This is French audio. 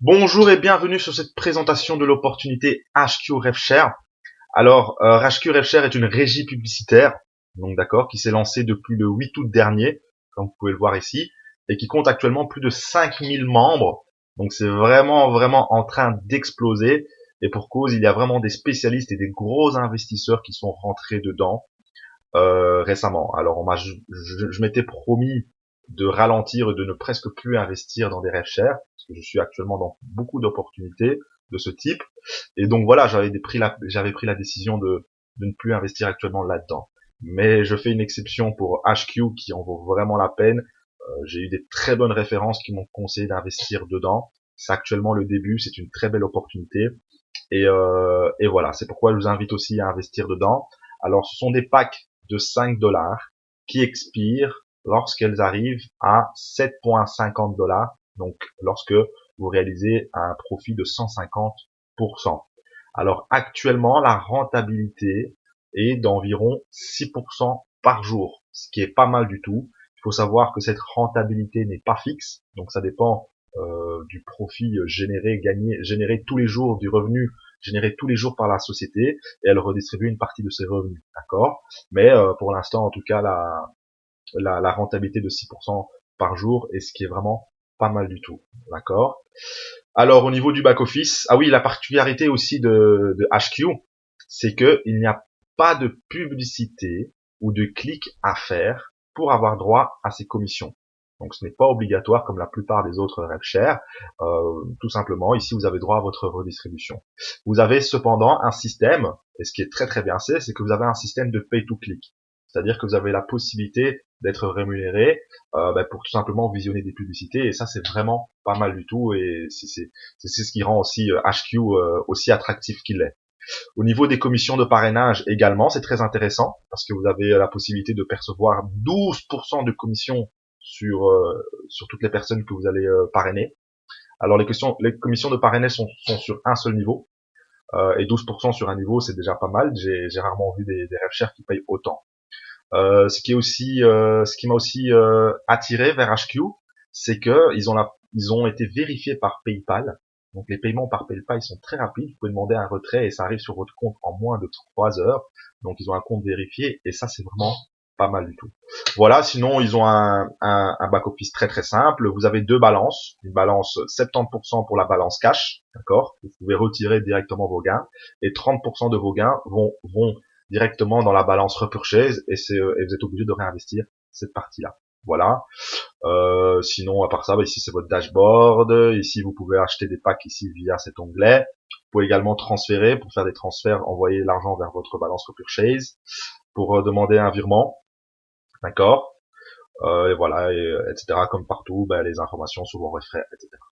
Bonjour et bienvenue sur cette présentation de l'opportunité HQ RevShare. Alors, HQ RevShare est une régie publicitaire, donc d'accord, qui s'est lancée depuis le 8 août dernier, comme vous pouvez le voir ici, et qui compte actuellement plus de 5000 membres. Donc c'est vraiment en train d'exploser. Et pour cause, il y a vraiment des spécialistes et des gros investisseurs qui sont rentrés dedans récemment. Alors je m'étais promis de ralentir et de ne presque plus investir dans des rêves chers, parce que je suis actuellement dans beaucoup d'opportunités de ce type. Et donc voilà, j'avais pris la décision de ne plus investir actuellement là-dedans. Mais je fais une exception pour HQ qui en vaut vraiment la peine. J'ai eu des très bonnes références qui m'ont conseillé d'investir dedans. C'est actuellement le début, c'est une très belle opportunité. Et voilà, c'est pourquoi je vous invite aussi à investir dedans. Alors, ce sont des packs de 5 dollars qui expirent lorsqu'elles arrivent à 7,50 dollars. Donc, lorsque vous réalisez un profit de 150%. Alors, actuellement, la rentabilité est d'environ 6% par jour, ce qui est pas mal du tout. Il faut savoir que cette rentabilité n'est pas fixe, donc ça dépend du profit généré tous les jours, du revenu généré tous les jours par la société, et elle redistribue une partie de ses revenus, d'accord. Mais pour l'instant, en tout cas, la rentabilité de 6% par jour est ce qui est vraiment pas mal du tout, d'accord. Alors au niveau du back office, ah oui, la particularité aussi de HQ, c'est que il n'y a pas de publicité ou de clic à faire pour avoir droit à ces commissions. Donc ce n'est pas obligatoire comme la plupart des autres RevShare. Tout simplement, ici vous avez droit à votre redistribution. Vous avez cependant un système, et ce qui est très bien, c'est que vous avez un système de pay to click. C'est-à-dire que vous avez la possibilité d'être rémunéré pour tout simplement visionner des publicités, et ça c'est vraiment pas mal du tout, et c'est ce qui rend aussi HQ aussi attractif qu'il est. Au niveau des commissions de parrainage également, c'est très intéressant parce que vous avez la possibilité de percevoir 12% de commissions sur toutes les personnes que vous allez parrainer. Alors les commissions de parrainage sont sur un seul niveau, et 12% sur un niveau, c'est déjà pas mal. J'ai rarement vu des rêves qui payent autant. Ce qui m'a aussi attiré vers HQ, c'est que ils ont été vérifiés par PayPal. Donc les paiements par PayPal, ils sont très rapides. Vous pouvez demander un retrait et ça arrive sur votre compte en moins de 3 heures. Donc ils ont un compte vérifié et ça c'est vraiment pas mal du tout. Voilà, sinon ils ont un back-office très simple. Vous avez deux balances. Une balance 70% pour la balance cash, d'accord. Vous pouvez retirer directement vos gains et 30% de vos gains vont directement dans la balance repurchase et vous êtes obligé de réinvestir cette partie-là. Voilà. Sinon, à part ça, ici c'est votre dashboard. Ici, vous pouvez acheter des packs ici via cet onglet. Vous pouvez également transférer pour faire des transferts, envoyer l'argent vers votre balance repurchase pour demander un virement. D'accord. Et voilà, etc. Comme partout, les informations sur vos frais, etc.